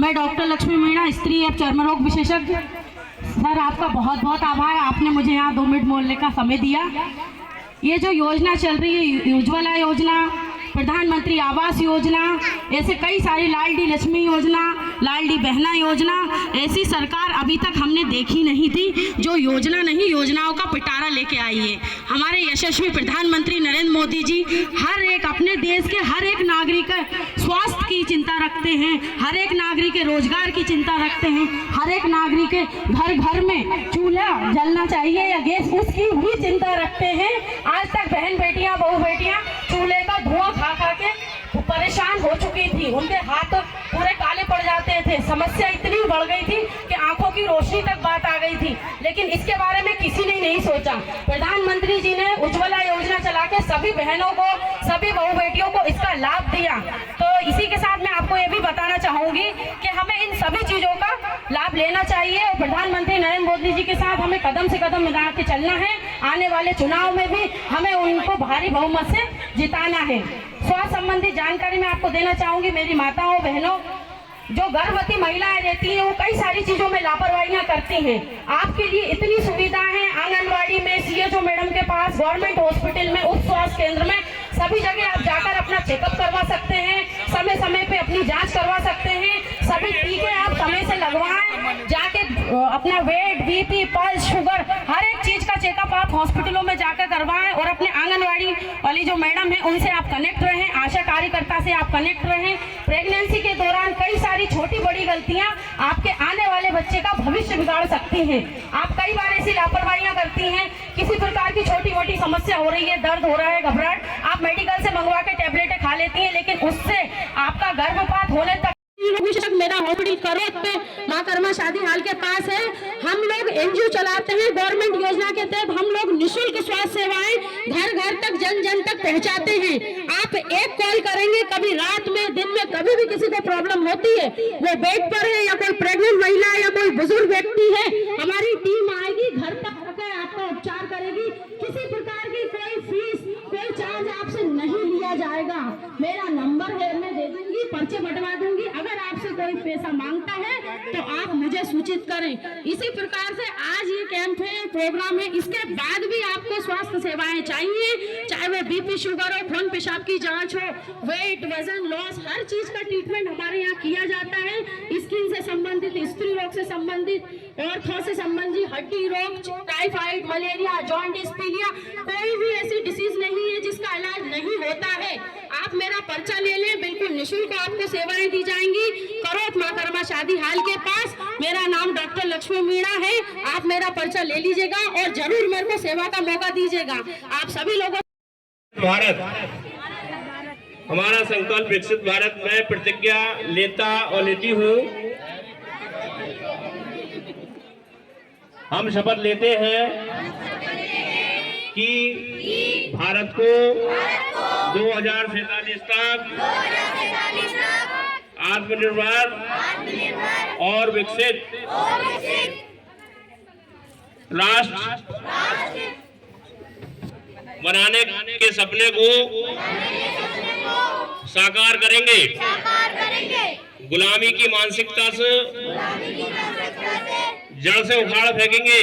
मैं डॉक्टर लक्ष्मी मीणा, स्त्री एवं चर्म रोग विशेषज्ञ। सर, आपका बहुत बहुत आभार, आपने मुझे यहाँ 2 मिनट बोलने का समय दिया। ये जो योजना चल रही है, उज्ज्वला योजना, प्रधानमंत्री आवास योजना, ऐसे कई सारी लाडली लक्ष्मी योजना, लाडली बहना योजना, ऐसी सरकार अभी तक हमने देखी नहीं थी जो योजना नहीं योजनाओं का पिटारा लेके आई है। हमारे यशस्वी प्रधानमंत्री नरेंद्र मोदी जी हर एक अपने देश के हर एक नागरिक स्वास्थ्य की चिंता रखते हैं, हर एक नागरिक के रोजगार की चिंता रखते हैं, हर एक नागरिक के घर घर में चूल्हा जलना चाहिए या गैस, उसकी भी चिंता रखते हैं। आज तक बहन बेटियां, बहू बेटियां चूल्हे का धुआं खा खा के परेशान हो चुकी थी, उनके हाथ पूरे काले पड़ जाते थे, समस्या इतनी बढ़ गई थी कि आंखों की रोशनी तक बात आ गई थी। लेकिन इसके बारे में किसी ने नहीं सोचा। प्रधानमंत्री जी ने उज्ज्वला योजना चला के सभी बहनों को, सभी बहू बेटियों को इसका लाभ दिया। तो इसी के साथ मैं आपको ये भी बताना चाहूंगी कि हमें इन सभी चीजों का लाभ लेना चाहिए और प्रधानमंत्री नरेंद्र मोदी जी के साथ हमें कदम से कदम मिला के चलना है। आने वाले चुनाव में भी हमें उनको भारी बहुमत से जिताना है। स्वास्थ्य संबंधी जानकारी मैं आपको देना चाहूंगी। मेरी माताओं बहनों, जो गर्भवती महिलाएं रहती हैं वो कई सारी चीजों में लापरवाहियां करती हैं। आपके लिए इतनी सुविधाएं हैं, आंगनबाड़ी में, सीएचओ मैडम के पास, गवर्नमेंट हॉस्पिटल में, उप स्वास्थ्य केंद्र में, सभी जगह आप जाकर अपना चेकअप करवा सकते हैं, समय समय पे अपनी जांच करवा सकते हैं, सभी टीके आप समय से लगवाएं, जाके अपना वेट, बीपी, पल्स, शुगर, हर एक चीज का चेकअप आप हॉस्पिटलों में जाकर करवाएं और अपने आंगनबाड़ी वाली जो मैडम है उनसे आप कनेक्ट रहें, आशा कार्यकर्ता से आप कनेक्ट रहें। प्रेगनेंसी के दौरान कई सारी छोटी बड़ी गलतियां आपके आने वाले बच्चे का भविष्य बिगाड़ सकती हैं। आप कई बार ऐसी लापरवाहियां करती हैं, किसी प्रकार की छोटी मोटी समस्या हो रही है, दर्द हो रहा है, घबराहट, आप मेडिकल से मंगवा के टेबलेटें खा लेती हैं, लेकिन उससे आपका गर्भपात होने तक मेरा हॉस्पिटल करोत पे माँ कर्मा शादी हाल के पास है। हम लोग एनजीओ चलाते हैं, गवर्नमेंट योजना के तहत हम लोग निःशुल्क स्वास्थ्य सेवाएं घर घर तक, जन जन तक पहुंचाते हैं। आप एक कॉल करेंगे, कभी रात में, दिन में, कभी भी किसी को प्रॉब्लम होती है, वो बेड पर है या कोई प्रेग्नेंट महिला या कोई बुजुर्ग व्यक्ति है, हमारी टीम आएगी, घर तक आकर आपका उपचार करेगी। किसी प्रकार की कोई फीस, कोई चार्ज आपसे नहीं लिया जाएगा। मेरा नंबर है, मैं दे दूंगी, पर्चे बंटवा दूंगी। अगर आपसे कोई पैसा मांगता है तो आप मुझे सूचित करें। इसी प्रकार से आज ये कैंप है, प्रोग्राम है, इसके बाद भी आपको स्वास्थ्य सेवाएं चाहिए, चाहे वो बीपी, शुगर हो, खून पेशाब की जांच हो, वेट, वजन लॉस, हर चीज का ट्रीटमेंट हमारे यहाँ किया जाता है। स्किन से संबंधित, स्त्री रोग से संबंधित, ऑर्थो से संबंधित, हड्डी रोग, टाइफाइड, मलेरिया, जॉन्डिस, पीलिया, कोई भी ऐसी डिसीज नहीं है जिसका इलाज नहीं होता है। आप मेरा पर्चा ले लें, बिल्कुल निःशुल्क आपको सेवाएं दी जाएंगी। करोत माँ कर्मा शादी हाल के पास। मेरा नाम डॉक्टर लक्ष्मी मीणा है। आप मेरा पर्चा ले लीजिएगा और जरूर मेरे को सेवा का मौका दीजिएगा। आप सभी लोगों भारत, हमारा संकल्प विकसित भारत में प्रतिज्ञा लेता और लेती हूँ। हम शपथ लेते हैं कि भारत को 2047 तक आत्मनिर्भर और विकसित राष्ट्र बनाने के सपने को साकार करेंगे। गुलामी की मानसिकता से जड़ से उखाड़ फेंकेंगे।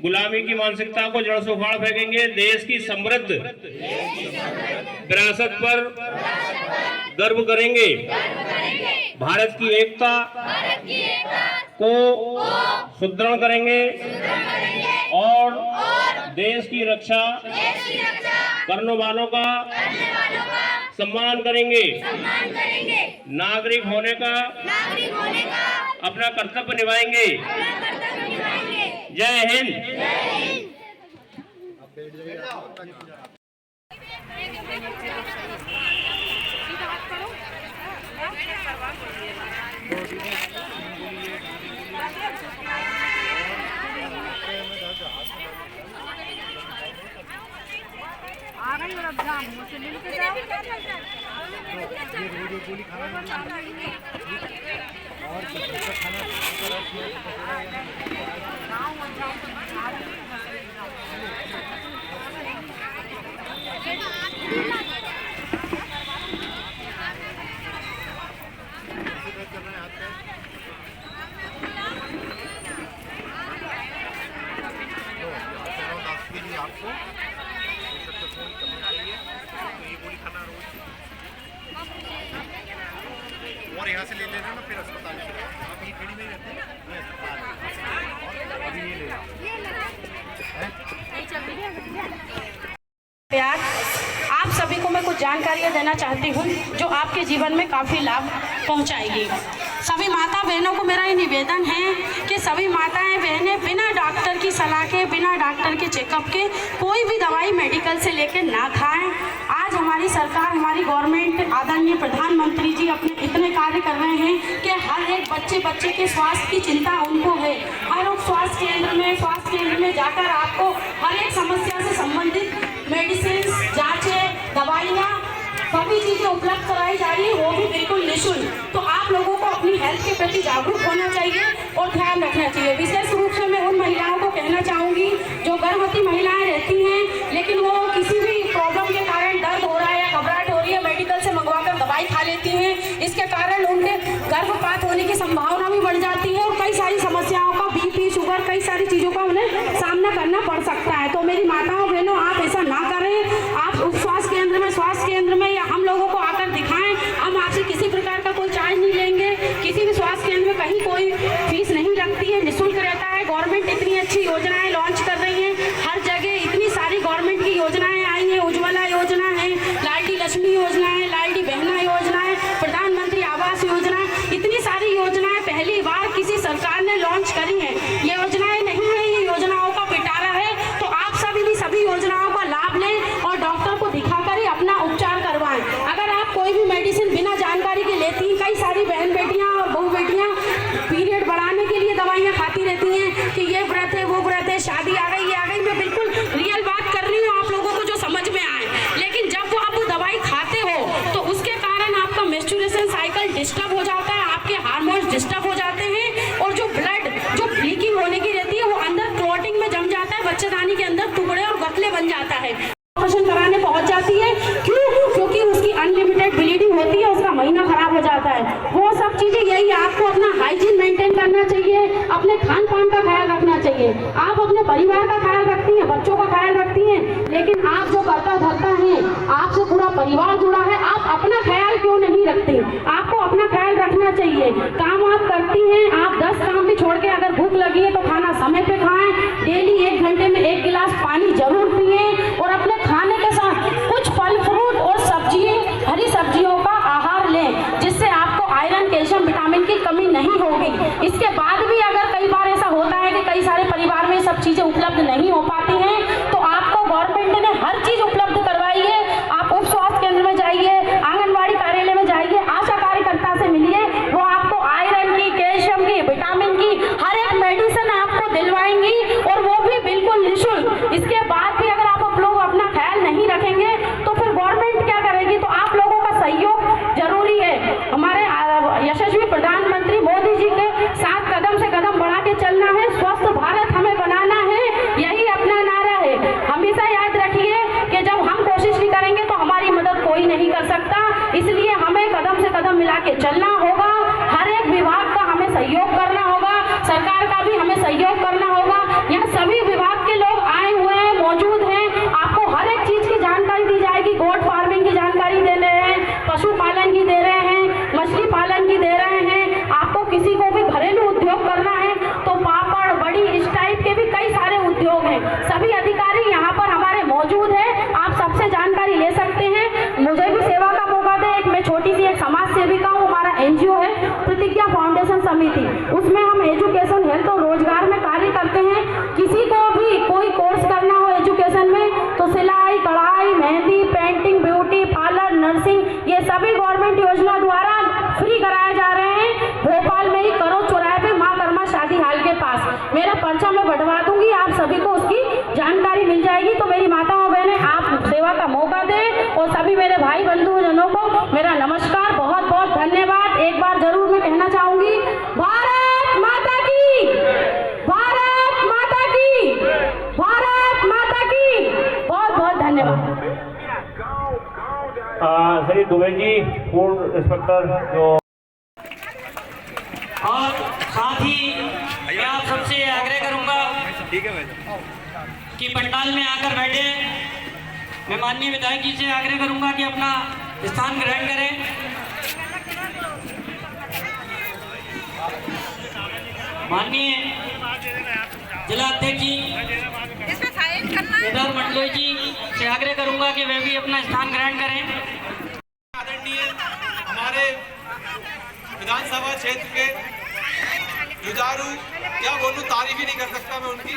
गुलामी की मानसिकता को जड़ से उखाड़ फेंकेंगे। देश की समृद्ध विरासत पर गर्व करेंगे। भारत की एकता को सुदृढ़ करेंगे और देश की रक्षा करने वालों का सम्मान करेंगे। नागरिक होने का अपना कर्तव्य निभाएंगे। जय हिंद। आ गई और अब जाम मुझसे मिलके जाओ। गोली खाना और खाना और यहाँ से ले लेना ना, फिर अस्पताल से आप ये खड़ी में ही रहते हैं, ये अस्पताल है। अभी ये ले प्यार, आप सभी को मैं कुछ जानकारियाँ देना चाहती हूँ जो आपके जीवन में काफ़ी लाभ पहुँचाएगी। सभी माता बहनों को मेरा ये निवेदन है कि सभी माताएं बहनें बिना डॉक्टर की सलाह के, बिना डॉक्टर के चेकअप के कोई भी दवाई मेडिकल से लेकर ना खाएं। आज हमारी सरकार, हमारी गवर्नमेंट, आदरणीय प्रधानमंत्री जी अपने इतने कार्य कर रहे हैं कि हर एक बच्चे के स्वास्थ्य की चिंता उनको है। हर एक स्वास्थ्य केंद्र में जाकर आपको हर एक समस्या से संबंधित मेडिसिन, जांचें, दवाइयाँ, सभी चीज़ें उपलब्ध कराई जा रही है, वो भी बिल्कुल निःशुल्क। तो आप लोगों को अपनी हेल्थ के प्रति जागरूक होना चाहिए और ध्यान रखना चाहिए। विशेष रूप से मैं उन महिलाओं को कहना चाहूँगी जो गर्भवती महिलाएं रहती हैं, लेकिन वो किसी भी प्रॉब्लम के कारण दर्द हो रहा है या घबराहट हो रही है, मेडिकल से मंगवाकर दवाई खा लेती हैं। इसके कारण उनके गर्भपात होने की संभावना भी बढ़ जाती है और कई सारी समस्याओं का, BP, शुगर, कई सारी चीज़ों का उन्हें सामना करना पड़ सकता है। तो मेरी माताओं बहनों, आप ऐसा ना करें। आप स्वास्थ्य केंद्र में या हम लोगों को आकर दिखाएं। हम आपसे किसी प्रकार का कोई चार्ज नहीं लेंगे। किसी भी स्वास्थ्य केंद्र में कहीं कोई फीस नहीं लगती है, निःशुल्क रहता है। गवर्नमेंट इतनी अच्छी योजनाएं लॉन्च कर रही है, हर जगह इतनी सारी गवर्नमेंट की योजनाएं आई हैं। उज्ज्वला योजना है, लाडली लक्ष्मी योजना है, लाडली बहना योजना है, प्रधानमंत्री आवास योजना, इतनी सारी योजनाएं पहली बार किसी सरकार ने लॉन्च करी है। ये योजनाएं नहीं है, ये योजनाओं का पिटारा है। तो आप सभी भी सभी योजनाओं का लाभ लें और डॉक्टर को दिखाकर ही अपना उपचार करवाएं। अगर आप कोई भी मेडिसिन बिना जानकारी के लेती हैं, कई सारी बहन बेटियां और बहू बेटियां पीरियड बढ़ाने के लिए दवाइयां खाती रहती हैं कि ये व्रत है, वो व्रत है, शादी आ गई, ये आ गई। मैं बिल्कुल रियल बात कर रही हूँ, आप लोगों को जो समझ में आए। लेकिन जब आप वो दवाई खाते हो तो उसके कारण आपका मेंस्ट्रुएशन साइकिल डिस्टर्ब हो जाता है, आपके हार्मोन्स डिस्टर्ब हो जाते हैं और जो ब्लड जो लीकिंग होने की रहती है वो अंदर क्लॉटिंग में जम जाता है, बच्चेदानी के अंदर टुकड़े और गठले बन जाता है। ऑपरेशन कराने पहुंच जाती है, क्यों? क्योंकि उसकी अनलिमिटेड ब्लीडिंग होती है, उसका महीना खराब हो जाता है। वो सब चीजें यही, आपको अपना हाइजीन मेंटेन करना चाहिए, अपने खान पान का ख्याल रखना चाहिए। आप अपने परिवार का ख्याल रखती हैं, बच्चों का ख्याल रखती हैं, लेकिन आप जो करता धरता है, आपसे पूरा परिवार जुड़ा है, आप अपना ख्याल क्यों नहीं रखती? आपको अपना ख्याल रखना चाहिए। काम आप करती हैं, आप 10 काम भी छोड़ के अगर भूख लगी है तो खाना समय पे खाएं। डेली 1 घंटे में 1 गिलास पानी जरूर पिए और अपने खाने के साथ कुछ फल फ्रूट और सब्जियां, हरी सब्जियों का आहार लें, जिससे आपको आयरन, कैल्शियम, विटामिन की कमी नहीं होगी। इसके बाद भी अगर कई बार ऐसा होता है कि कई सारे परिवार में सब चीजें उपलब्ध नहीं हो पाती हैं, तो आपको गवर्नमेंट ने हर चीज उपलब्ध करवाई है। आप उप स्वास्थ्य केंद्र में जाइए, आंगनबाड़ी कार्यालय में जाइए, आशा कार्यकर्ता से मिलिए, वो आपको आयरन की, कैल्शियम की, विटामिन की हर एक मेडिसिन आपको दिलवाएंगी और वो भी बिल्कुल निःशुल्क। इसके बाद भी अगर आप लोग अपना ख्याल नहीं रखेंगे तो फिर गवर्नमेंट क्या करेगी? तो आप लोगों का सहयोग जरूरी है। हमारे यशस्वी प्रधानमंत्री मोदी जी के साथ कदम से कदम बढ़ा के चलना है, स्वस्थ भारत हमें बनाना है, यही अपना नारा है। हमेशा याद रखिए कि जब हम कोशिश नहीं करेंगे तो हमारी मदद कोई नहीं कर सकता, इसलिए हमें कदम से कदम मिला के चलना होगा। हर एक विभाग का हमें सहयोग करना होगा, सरकार का भी हमें सहयोग करना होगा। यहाँ सभी विभाग के लोग आए हुए हैं, मौजूद हैं, आपको हर एक चीज की जानकारी दी जाएगी। गोट फार्मिंग की जानकारी दे रहे हैं, पशुपालन की दे रहे हैं, मछली पालन की दे रहे हैं। आपको किसी को भी घरेलू उद्योग करना है तो पापड़, बड़ी, इस टाइप के भी कई सारे उद्योग हैं। सभी अधिकारी यहाँ पर हमारे मौजूद हैं, आप सबसे जानकारी ले सकते हैं। मुझे भी सेवा का मौका दे, मैं छोटी सी एक समाज सेविका हूँ। हमारा NGO है प्रतिज्ञा फाउंडेशन समिति, उसमें हम एजुकेशन, हेल्थ और रोजगार में कार्य करते हैं। किसी को भी कोई कोर्स करना हो एजुकेशन में तो सिलाई, कढ़ाई, mehndi, painting, beauty parlour, nursing, ये सभी गवर्नमेंट योजना द्वारा फ्री कराए जा रहे हैं। भोपाल में ही करो चौराहे पे माँ कर्मा शादी हाल के पास मेरा पर्चा मैं बढ़वा दूंगी, आप सभी को उसकी जानकारी मिल जाएगी। तो मेरी माताओं बहनें, आप सेवा का मौका दें और सभी मेरे भाई बंधु जनों को मेरा नमस्कार, बहुत बहुत धन्यवाद। एक बार जरूर मैं कहना चाहूंगी, भारत माता की, भारत माता की, भारत माता की। बहुत बहुत धन्यवाद। श्री दुबे जी, फूड इंस्पेक्टर जो, और साथ ही मैं आप सबसे आग्रह करूंगा कि पंडाल में आकर बैठे। मैं माननीय विधायक जी से आग्रह करूंगा कि अपना स्थान ग्रहण करें। माननीय जिला अध्यक्ष जी इसमें साइन करना है। केदार मंडलोई जी से आग्रह करूंगा कि वे भी अपना स्थान ग्रहण करें। आदरणीय हमारे विधानसभा क्षेत्र के जुझारू, क्या बोलूं, तारीफ ही नहीं कर सकता मैं उनकी।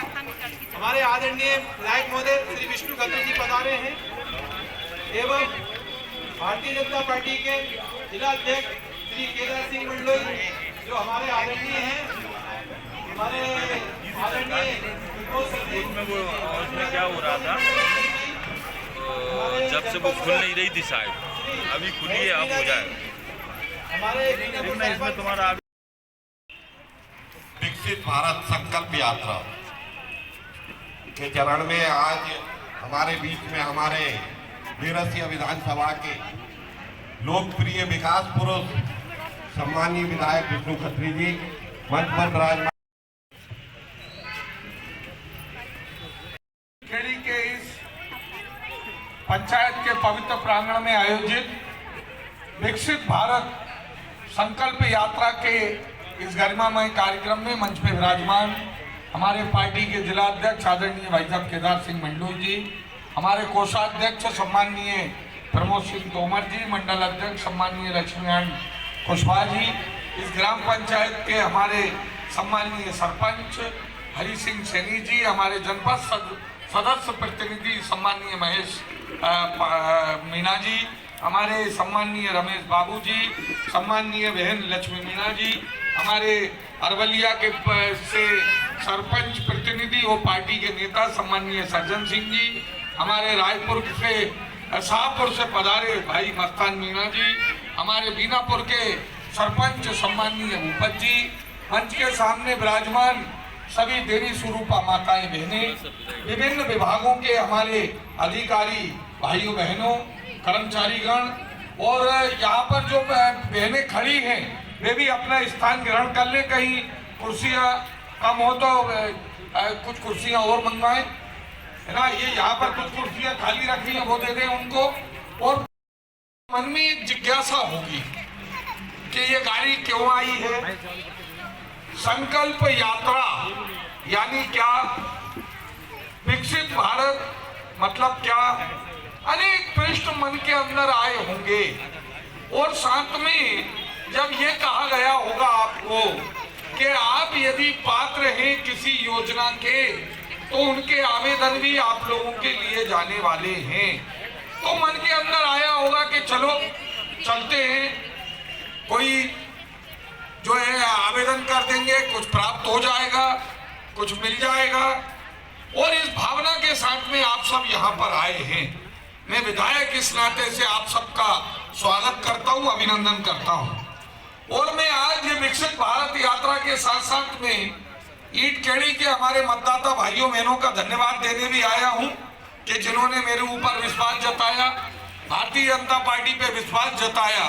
हमारे आदरणीय विधायक महोदय श्री विष्णु खत्री जी पधारे हैं एवं भारतीय जनता पार्टी के जिला अध्यक्ष श्री केदार सिंह मंडलोई जो हमारे आदरणीय हैं, हमारे आदरणीय उसमें क्या हो रहा था, जब से वो खुल नहीं रही थी साइड, अभी खुली है, अब हो जाए। हमारे इसमें तुम्हारा विकसित भारत संकल्प यात्रा के चरण में आज हमारे बीच में हमारे बेरसिया विधानसभा के लोकप्रिय विकास पुरुष सम्मानीय विधायक विष्णु खत्री जी मंच पर विराजमान। खेड़ी के इस पंचायत के पवित्र प्रांगण में आयोजित विकसित भारत संकल्प यात्रा के इस गरिमामय कार्यक्रम में मंच पे विराजमान हमारे पार्टी के जिला अध्यक्ष आदरणीय भाई साहब केदार सिंह मंडलोई जी, हमारे कोषाध्यक्ष सम्माननीय प्रमोद सिंह तोमर जी, मंडल अध्यक्ष सम्माननीय लक्ष्मीनारायण कुशवाहा जी, इस ग्राम पंचायत के हमारे सम्माननीय सरपंच हरि सिंह सैनी जी, हमारे जनपद सदस्य प्रतिनिधि सम्माननीय महेश मीणा जी, हमारे सम्माननीय रमेश बाबू जी, सम्माननीय बहन लक्ष्मी मीणा जी, हमारे अरवलिया के से सरपंच प्रतिनिधि और पार्टी के नेता सम्माननीय सज्जन सिंह जी, हमारे रायपुर से शाहपुर से पधारे भाई मस्तान मीणा जी, हमारे बीनापुर के सरपंच सम्माननीय भूपत जी, मंच के सामने विराजमान सभी देवी स्वरूपा माताएं बहनें, विभिन्न विभागों के हमारे अधिकारी भाइयों बहनों, कर्मचारीगण और यहाँ पर जो बहनें खड़ी हैं वे भी अपना स्थान ग्रहण कर ले। कहीं कुर्सियाँ कम हो तो कुछ कुर्सियाँ और मंगवाएं, है ना। ये यहाँ पर कुछ कुर्सियाँ खाली रखी हैं वो दे दें उनको। और मन में एक जिज्ञासा होगी कि ये गाड़ी क्यों आई है। संकल्प यात्रा यानी क्या, विकसित भारत मतलब क्या, अनेक प्रश्न मन के अंदर आए होंगे। और साथ में जब ये कहा गया होगा आपको कि आप यदि पात्र हैं किसी योजना के तो उनके आवेदन भी आप लोगों के लिए जाने वाले हैं, तो मन के अंदर आया होगा कि चलो चलते हैं, कोई जो है आवेदन कर देंगे, कुछ प्राप्त हो जाएगा, कुछ मिल जाएगा। और इस भावना के साथ में आप सब यहाँ पर आए हैं। मैं विधायक इस नाते से आप सबका स्वागत करता हूँ, अभिनंदन करता हूँ। और मैं आज ये विकसित भारत यात्रा के साथ साथ में ईटखेड़ी के हमारे मतदाता भाइयों बहनों का धन्यवाद देने भी आया हूँ कि जिन्होंने मेरे ऊपर विश्वास जताया, भारतीय जनता पार्टी पे विश्वास जताया।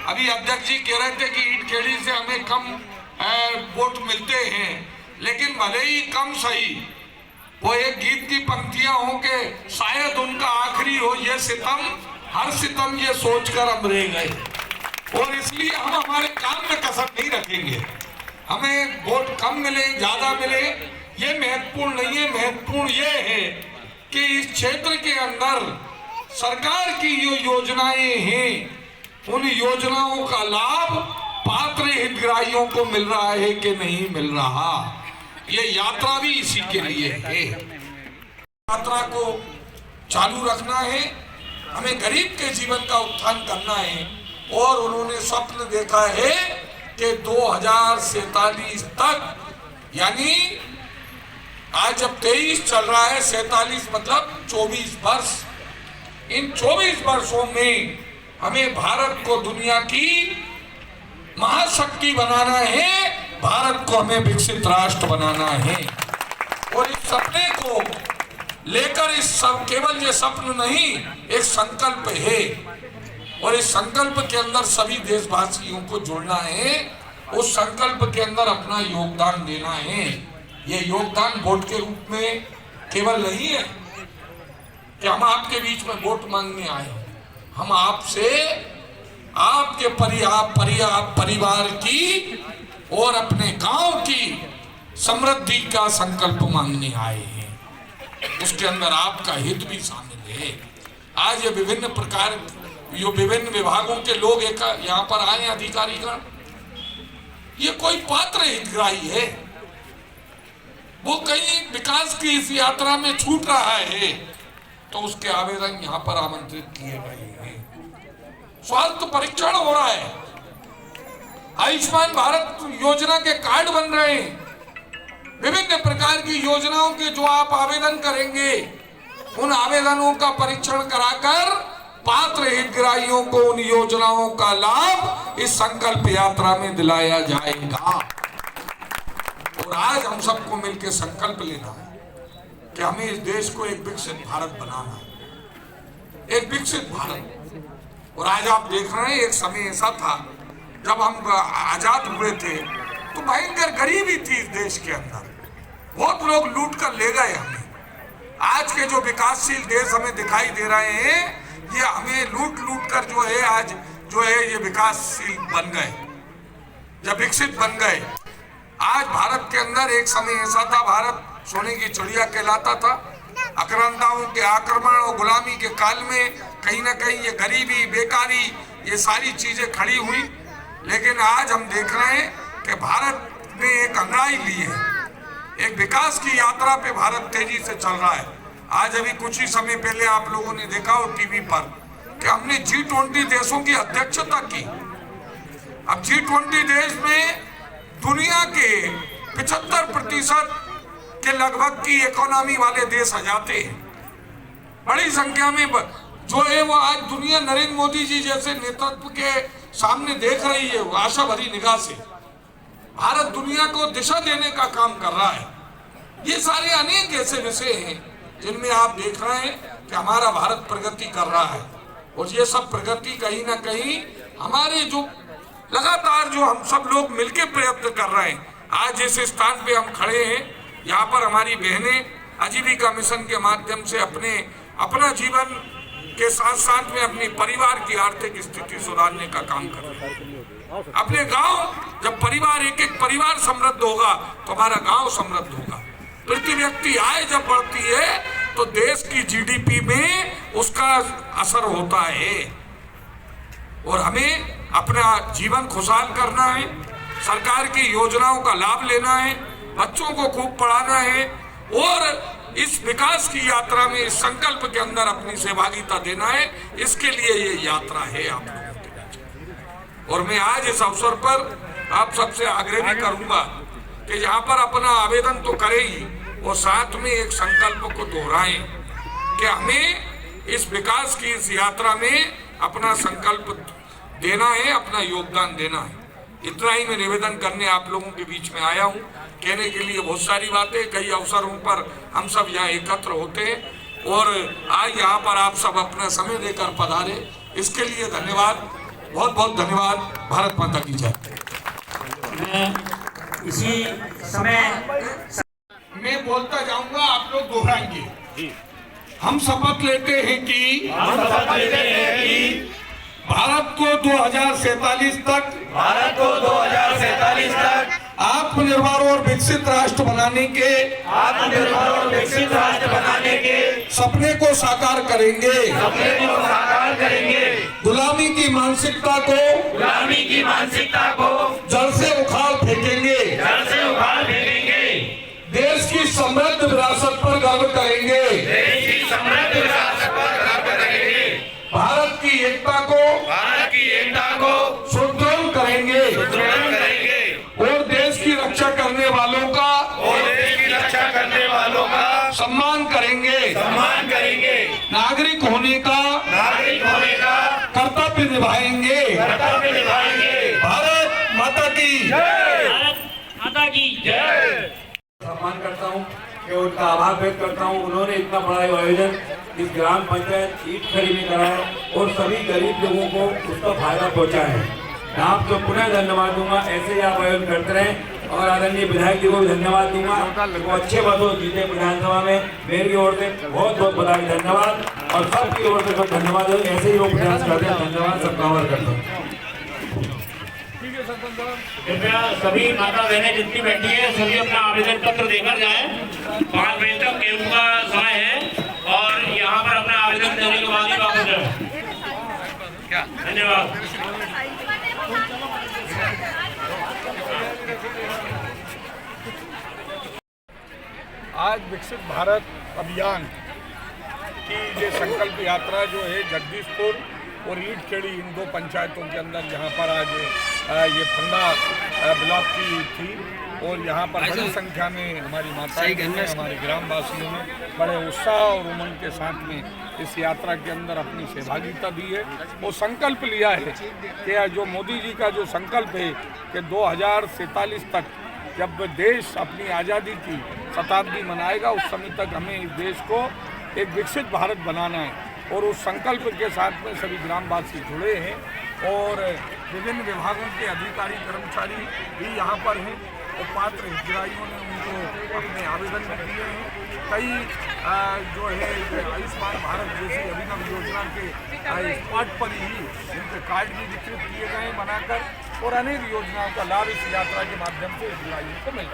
अभी अध्यक्ष जी कह रहे थे कि ईटखेड़ी से हमें कम वोट मिलते हैं, लेकिन भले ही कम सही, वो एक गीत की पंक्तियां हो के शायद उनका आखिरी हो ये सितम, हर सितम ये सोचकर हम रह गए। और इसलिए हम हमारे काम में कसर नहीं रखेंगे। हमें वोट कम मिले ज्यादा मिले ये महत्वपूर्ण नहीं है। महत्वपूर्ण ये है कि इस क्षेत्र के अंदर सरकार की जो योजनाएं हैं उन योजनाओं का लाभ पात्र हितग्राहियों को मिल रहा है कि नहीं मिल रहा। ये यात्रा भी इसी के लिए है। यात्रा को चालू रखना है, हमें गरीब के जीवन का उत्थान करना है। और उन्होंने स्वप्न देखा है कि 2047 तक, यानी आज जब 23 चल रहा है, 47 मतलब 24 वर्ष, इन 24 वर्षों में हमें भारत को दुनिया की महाशक्ति बनाना है, भारत को हमें विकसित राष्ट्र बनाना है। और इस सपने को लेकर इस सब केवल ये सपन नहीं, एक संकल्प है। और इस संकल्प के अंदर सभी देशवासियों को जोड़ना है, उस संकल्प के अंदर अपना योगदान देना है। ये योगदान वोट के रूप में केवल नहीं है कि हम आपके बीच में वोट मांगने आए, हम आपसे आपके परिवार की और अपने गांव की समृद्धि का संकल्प मांगने आए हैं, उसके अंदर आपका हित भी शामिल है। आज ये विभिन्न प्रकार जो विभिन्न विभागों के लोग एक यहाँ पर आए अधिकारीगण, ये कोई पात्र हितग्राही है, वो कहीं विकास की इस यात्रा में छूट रहा है तो उसके आवेदन यहाँ पर आमंत्रित किए गए हैं। स्वास्थ्य परीक्षण हो रहा है, आयुष्मान भारत योजना के कार्ड बन रहे हैं, विभिन्न प्रकार की योजनाओं के जो आप आवेदन करेंगे उन आवेदनों का परीक्षण कराकर पात्र हितग्राहियों को उन योजनाओं का लाभ इस संकल्प यात्रा में दिलाया जाएगा। और आज हम सबको मिलकर संकल्प लेना है कि हमें इस देश को एक विकसित भारत बनाना है, एक विकसित भारत। और आज आप देख रहे हैं, एक समय ऐसा था जब हम आजाद हुए थे तो भयंकर गरीबी थी इस देश के अंदर, बहुत लोग लूट कर ले गए हमें। आज के जो विकासशील देश हमें दिखाई दे रहे हैं, ये हमें लूट लूट कर जो है आज जो है ये विकासशील बन गए, जब विकसित बन गए। आज भारत के अंदर एक समय ऐसा था, भारत सोने की चिड़िया कहलाता था। आक्रांताओं के आक्रमण और गुलामी के काल में कहीं ना कहीं ये गरीबी, बेकारी, ये सारी चीजें खड़ी हुई। लेकिन आज हम देख रहे हैं कि भारत ने एक अंगड़ाई ली है, एक विकास की यात्रा पे भारत तेजी से चल रहा है। आज अभी कुछ ही समय पहले आप लोगों ने देखा हो टीवी पर कि हमने G20 देशों की अध्यक्षता की। अब G20 देश में दुनिया के 75% के लगभग की इकोनॉमी वाले देश आ जाते हैं। बड़ी संख्या में जो है वो आज दुनिया नरेंद्र मोदी जी जैसे नेतृत्व के सामने देख रही है, आशा भरी निगाह से। भारत दुनिया को दिशा देने का काम कर रहा है। ये सारे अनेक ऐसे विषय हैं जिनमें आप देख रहे हैं कि हमारा भारत प्रगति कर रहा है। और ये सब प्रगति कहीं ना कहीं हमारे जो लगातार जो हम सब लोग मिलकर प्रयत्न कर रहे हैं। आज जिस स्थान पे हम खड़े हैं, यहाँ पर हमारी बहनें आजीविका मिशन के माध्यम से अपना जीवन के साथ साथ में अपने परिवार की आर्थिक स्थिति सुधारने का काम कर रहे हैं। अपने गांव, जब परिवार एक एक परिवार समृद्ध होगा तो हमारा गांव समृद्ध होगा। प्रति व्यक्ति आय जब बढ़ती है तो देश की जीडीपी में उसका असर होता है। और हमें अपना जीवन खुशहाल करना है, सरकार की योजनाओं का लाभ लेना है, बच्चों को खूब पढ़ाना है और इस विकास की यात्रा में, इस संकल्प के अंदर अपनी सहभागिता देना है। इसके लिए ये यात्रा है आप लोगों के बीच। और मैं आज इस अवसर पर आप सबसे आग्रह भी करूंगा कि यहाँ पर अपना आवेदन तो करें ही और साथ में एक संकल्प को दोहराएं कि हमें इस विकास की इस यात्रा में अपना संकल्प देना है, अपना योगदान देना है। इतना ही मैं निवेदन करने आप लोगों के बीच में आया हूँ। कहने के लिए बहुत सारी बातें, कई अवसरों पर हम सब यहाँ एकत्र होते हैं और आज यहाँ पर आप सब अपना समय देकर पधारे, इसके लिए धन्यवाद, बहुत बहुत धन्यवाद। भारत माता की जय। मैं इसी समय मैं बोलता जाऊंगा, आप लोग दोहराएंगे। हम शपथ लेते हैं कि भारत को 2047 तक आत्मनिर्भर और विकसित राष्ट्र बनाने के सपने को साकार करेंगे। गुलामी की मानसिकता को जड़ से उखाड़ फेंकेंगे। देश की समृद्ध विरासत पर गर्व करेंगे। भारत की एकता को सुदृढ़ करेंगे और देश की रक्षा करने वालों का सम्मान करेंगे। नागरिक होने का कर्तव्य निभाएंगे। भारत माता की जय। सम्मान करता हूँ कि उनका आभार व्यक्त करता हूँ। उन्होंने इतना बड़ा आयोजन इस ग्राम पंचायत ईट खड़ी में कराया और सभी गरीब लोगों को उसका फायदा पहुँचा है। मैं आपको पुनः धन्यवाद दूंगा, ऐसे ही आप आयोजन करते रहें। और आदरणीय विधायक जी को भी धन्यवाद दूंगा, वो अच्छे मतों जीते विधानसभा में। मेरी ओर से बहुत बहुत बधाई, धन्यवाद। और सबकी ओर से धन्यवाद, ऐसे ही वो प्रयास करते हैं। धन्यवाद, सबका आभार करता हूँ। ठीक है सरपंच साहब। कृपया सभी माता बहनें जितनी बैठी है सभी अपना आवेदन पत्र देकर जाएं। 5 बजे तक कैंप का समय है और यहाँ पर अपना आवेदन देने के बाद ही वापस जाएं। धन्यवाद। आज विकसित भारत अभियान की ये संकल्प यात्रा जो है जगदीशपुर और ईटखेड़ी इन 2 पंचायतों के अंदर जहां पर आज ये फंदा ब्लॉक की थी और यहाँ पर बड़ी संख्या में हमारी माताएं ने, हमारे ग्रामवासियों ने बड़े उत्साह और उमंग के साथ में इस यात्रा के अंदर अपनी सहभागिता दी है। वो संकल्प लिया है कि जो मोदी जी का जो संकल्प है कि 2047 तक जब देश अपनी आज़ादी की शताब्दी मनाएगा उस समय तक हमें इस देश को एक विकसित भारत बनाना है और उस संकल्प के साथ में सभी ग्रामवासी जुड़े हैं और विभिन्न विभागों के अधिकारी कर्मचारी भी यहाँ पर हैं और पात्र हितग्राहियों ने उनको अपने आवेदन में दिए हैं। कई जो है आयुष्मान भारत जैसी अभिनव योजना के स्पॉट पर ही इनके कार्ड भी वितरित किए गए बनाकर और अनेक योजनाओं का लाभ इस यात्रा के माध्यम से हितग्राहियों को मिला।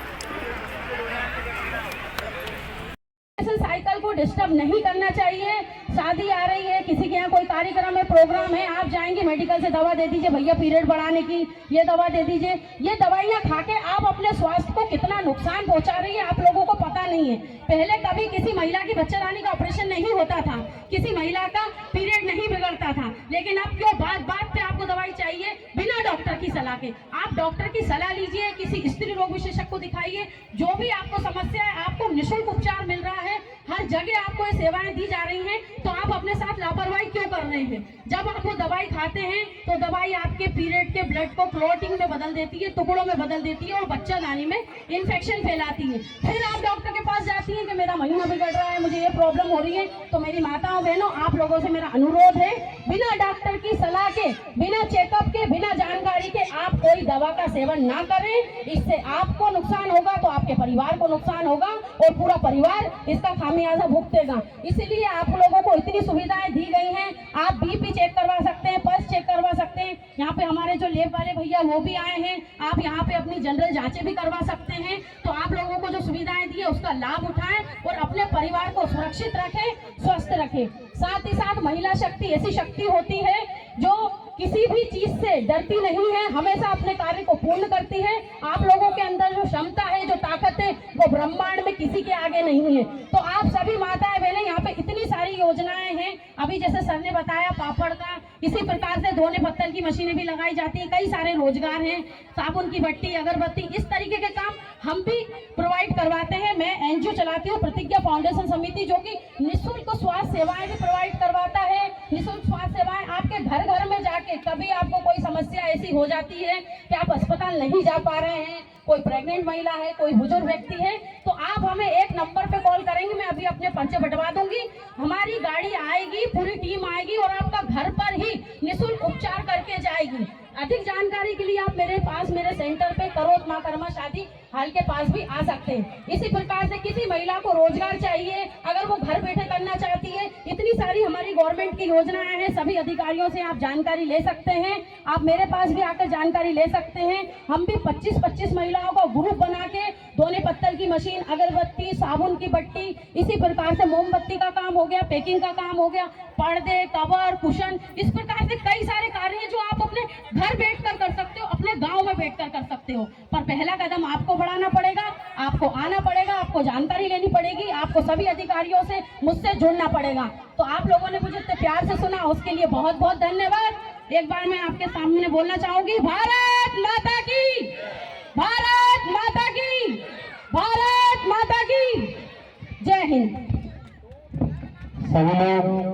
साइकिल को डिस्टर्ब नहीं करना चाहिए। शादी आ रही है, किसी के यहाँ कोई कार्यक्रम है, प्रोग्राम है, आप जाएंगे मेडिकल से दवा दे दीजिए, भैया पीरियड बढ़ाने की ये दवा दे दीजिए। ये दवाइयाँ खा के आप अपने स्वास्थ्य को कितना नुकसान पहुंचा रही है आप लोगों को पता नहीं है। पहले कभी किसी महिला की बच्चेदानी का ऑपरेशन नहीं होता था, किसी महिला का पीरियड नहीं बिगड़ता था, लेकिन अब क्यों बात बात पे आपको दवाई चाहिए बिना डॉक्टर की सलाह के। आप डॉक्टर की सलाह लीजिए, किसी स्त्री रोग विशेषज्ञ को दिखाइए। जो भी आपको समस्या है आपको निःशुल्क उपचार मिल रहा है, हर जगह आपको ये सेवाएं दी जा रही हैं, तो आप अपने साथ लापरवाही क्यों कर रहे हैं। जब आप वो दवाई खाते हैं तो दवाई आपके पीरियड के ब्लड को क्लॉटिंग में बदल देती है, टुकड़ों में बदल देती है और बच्चादानी में इन्फेक्शन फैलाती है। फिर आप डॉक्टर के पास जाती हैं कि मेरा महीना बिगड़ रहा है, मुझे ये प्रॉब्लम हो रही है। तो मेरी माताओं बहनों आप लोगों से मेरा अनुरोध है, बिना डॉक्टर की सलाह के, बिना चेकअप के, बिना जानकारी के आप कोई दवा का सेवन ना करें। इससे आपको नुकसान होगा तो आपके परिवार को नुकसान होगा और पूरा परिवार इसका खामियाजा भुगतेगा। इसीलिए आप लोगों को इतनी सुविधाएं दी गई हैं। आप बीपी चेक करवा सकते हैं, पल्स चेक करवा सकते हैं। यहाँ पे हमारे जो लेब वाले भैया वो भी आए हैं, आप यहाँ पे अपनी जनरल जांचें भी करवा सकते हैं। तो आप लोगों को जो सुविधाएं दी है उसका लाभ उठाएं और अपने परिवार को सुरक्षित रखें, स्वस्थ रखें। साथ ही साथ महिला शक्ति ऐसी शक्ति होती है जो किसी भी चीज से डरती नहीं है, हमेशा अपने कार्य को पूर्ण करती है। आप लोगों के अंदर जो क्षमता है, जो ताकत है, वो ब्रह्मांड में किसी के आगे नहीं है। तो आप सभी माताएं बहनें, यहाँ पे इतनी सारी योजनाएं हैं। अभी जैसे सर ने बताया पापड़ का, इसी प्रकार से धोने पत्तल की मशीनें भी लगाई जाती है। कई सारे रोजगार हैं, साबुन की भट्टी, अगरबत्ती, इस तरीके के काम हम भी प्रोवाइड करवाते हैं। मैं एनजीओ चलाती हूँ प्रतिज्ञा फाउंडेशन समिति, जो कि निःशुल्क स्वास्थ्य सेवाएं भी प्रोवाइड करवाता है। निःशुल्क स्वास्थ्य सेवाएं आपके घर घर में जाके, कभी आपको कोई समस्या ऐसी हो जाती है कि आप अस्पताल नहीं जा पा रहे हैं, कोई प्रेग्नेंट महिला है, कोई बुजुर्ग व्यक्ति है, तो आप हमें एक नंबर पे कॉल करेंगे। मैं अभी अपने पर्चे बंटवा दूंगी, हमारी गाड़ी आएगी, पूरी टीम आएगी और आपका घर पर ही निःशुल्क उपचार करके जाएगी। अधिक जानकारी के लिए आप मेरे पास, मेरे सेंटर पे करोत माँ कर्मा शादी हाल के पास भी आ सकते हैं। इसी प्रकार से किसी महिला को रोजगार चाहिए, अगर वो घर बैठे करना चाहती है, इतनी सारी हमारी गवर्नमेंट की योजनाएं हैं। सभी अधिकारियों से आप जानकारी ले सकते हैं, आप मेरे पास भी आकर जानकारी ले सकते हैं। हम भी 25-25 महिलाओं को ग्रुप बना के धोने पत्तल की मशीन, अगरबत्ती, साबुन की भट्टी, इसी प्रकार से मोमबत्ती का काम हो गया, पैकिंग का काम हो गया, पर्दे, कवर, कुशन, इस प्रकार से कई सारे कार्य हैं जो आप अपने घर बैठकर कर सकते हो, अपने गांव में बैठकर कर सकते हो। पर पहला कदम आपको बढ़ाना पड़ेगा, आपको आना पड़ेगा, आपको जानकारी लेनी पड़ेगी, आपको सभी अधिकारियों से, मुझसे जुड़ना पड़ेगा। तो आप लोगों ने मुझे इतने प्यार से सुना, उसके लिए बहुत बहुत धन्यवाद। एक बार मैं आपके सामने बोलना चाहूंगी, भारत माता की, भारत माता की, भारत माता की जय हिंद। सभी लोग